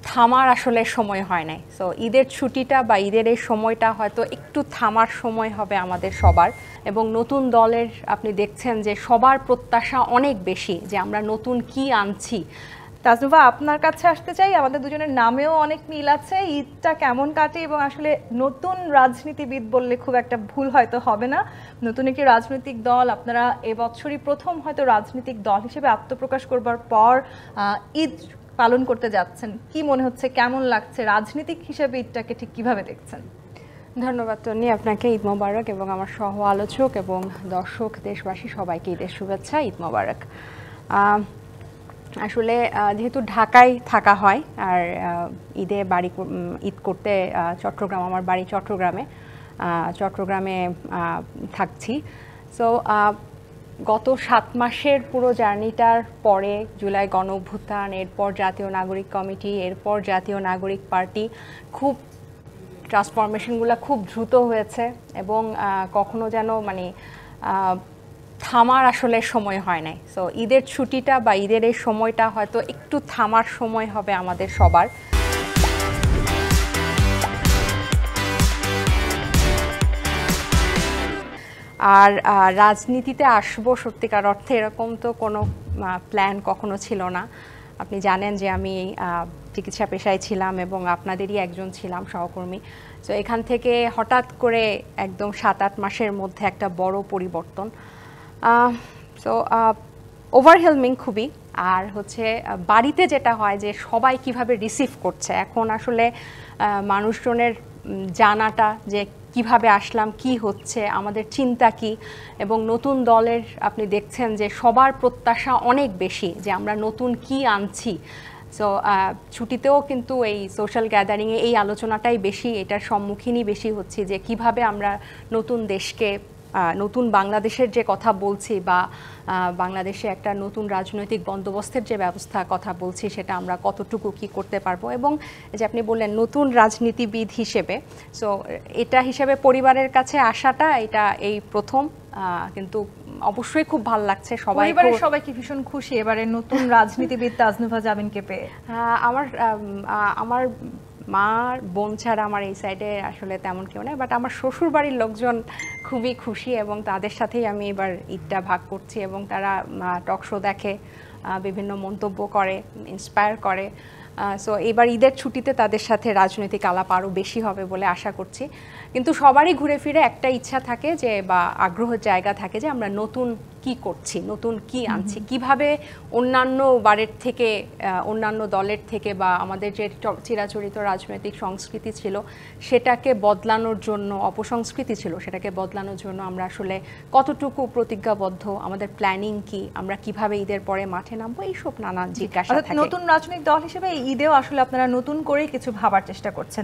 থামার আসলে সময় হয় নাই। সো ঈদের ছুটিটা বা ঈদের এই সময়টা হয়তো একটু থামার সময় হবে আমাদের সবার। এবং নতুন দলের আপনি দেখছেন যে সবার প্রত্যাশা অনেক বেশি যে আমরা নতুন কি আনছি। তাজনুভা, আপনার কাছে আসতে চাই। আমাদের দুজনের নামেও অনেক মিল আছে। ঈদটা কেমন কাটে এবং আসলে নতুন রাজনীতিবিদ বললে খুব একটা ভুল হয়তো হবে না। নতুন একটি রাজনৈতিক দল, আপনারা এবছরই প্রথম হয়তো রাজনৈতিক দল হিসেবে আত্মপ্রকাশ করবার পর ঈদ পালন করতে যাচ্ছেন। কি মনে হচ্ছে, কেমন লাগছে? রাজনীতিক হিসেবে ঈদটাকে ঠিক কিভাবে দেখছেন? ধন্যবাদ তন্নি, আপনাকে ঈদ মোবারক এবং আমার সহ আলোচক এবং দর্শক দেশবাসী সবাইকে ঈদের শুভেচ্ছা, ঈদ মোবারক। আসলে যেহেতু ঢাকায় থাকা হয় আর ঈদে ঈদ করতে চট্টগ্রাম, আমার বাড়ি চট্টগ্রামে থাকছি। সো গত 7 মাসের পুরো জার্নিটার পরে জুলাই গণ অভ্যুত্থান, এরপর জাতীয় নাগরিক কমিটি, এরপর জাতীয় নাগরিক পার্টি, খুব ট্রান্সফরমেশনগুলো খুব দ্রুত হয়েছে এবং কখনো যেন মানে থামার আসলে সময় হয় নাই। সো ঈদের ছুটিটা বা ঈদের এই সময়টা হয়তো একটু থামার সময় হবে আমাদের সবার। আর রাজনীতিতে আসবো সত্যিকার অর্থে এরকম তো কোনো প্ল্যান কখনো ছিল না। আপনি জানেন যে আমি চিকিৎসা পেশায় ছিলাম এবং আপনাদেরই একজন ছিলাম সহকর্মী। তো এখান থেকে হঠাৎ করে একদম 7-8 মাসের মধ্যে একটা বড় পরিবর্তন। সো ওভারহেলমিং খুবই। আর হচ্ছে বাড়িতে যেটা হয় যে সবাই কিভাবে রিসিভ করছে, এখন আসলে মানুষজনের জানাটা যে কিভাবে আসলাম, কি হচ্ছে, আমাদের চিন্তা কি, এবং নতুন দলের আপনি দেখছেন যে সবার প্রত্যাশা অনেক বেশি যে আমরা নতুন কি আনছি। সো ছুটিতেও কিন্তু এই সোশ্যাল গ্যাদারিংয়ে এই আলোচনাটাই বেশি, এটার সম্মুখীনই বেশি হচ্ছে যে কিভাবে আমরা নতুন দেশকে, নতুন বাংলাদেশের যে কথা বলছি বা বাংলাদেশে একটা নতুন রাজনৈতিক বন্দোবস্তের যে ব্যবস্থা কথা বলছি সেটা আমরা কতটুকু কি করতে পারবো। এবং যে আপনি বললেন নতুন রাজনীতিবিদ হিসেবে, সো এটা হিসেবে পরিবারের কাছে আসাটা এটা এই প্রথম, কিন্তু অবশ্যই খুব ভালো লাগছে। পরিবারের সবাই কি ভীষণ খুশি এবারে নতুন রাজনীতিবিদ তাজনুভা জামিনকে পেয়ে? আমার মার বোন ছাড়া আমার এই সাইডে আসলে তেমন কেউ নেই, বাট আমার শ্বশুর বাড়ির লোকজন খুবই খুশি এবং তাদের সাথেই আমি এবার ঈদটা ভাগ করছি এবং তারা টক শো দেখে, বিভিন্ন মন্তব্য করে, ইন্সপায়ার করে। সো এবার ঈদের ছুটিতে তাদের সাথে রাজনৈতিক আলাপ আরও বেশি হবে বলে আশা করছি। কিন্তু সবারই ঘুরে ফিরে একটা ইচ্ছা থাকে যে, বা আগ্রহের জায়গা থাকে যে আমরা নতুন কি করছি, নতুন কি আনছি, কিভাবে অন্যান্য বারের থেকে, অন্যান্য দলের থেকে বা আমাদের যে চিরাচরিত রাজনৈতিক সংস্কৃতি ছিল সেটাকে বদলানোর জন্য, অপসংস্কৃতি ছিল সেটাকে বদলানোর জন্য আমরা আসলে কতটুকু প্রতিজ্ঞাবদ্ধ, আমাদের প্ল্যানিং কি, আমরা কিভাবে ঈদের পরে মাঠে নামবো, এইসব নানা জিজ্ঞাসা থাকে। নতুন রাজনৈতিক দল হিসেবে ঈদেও আসলে আপনারা নতুন করেই কিছু ভাবার চেষ্টা করছেন।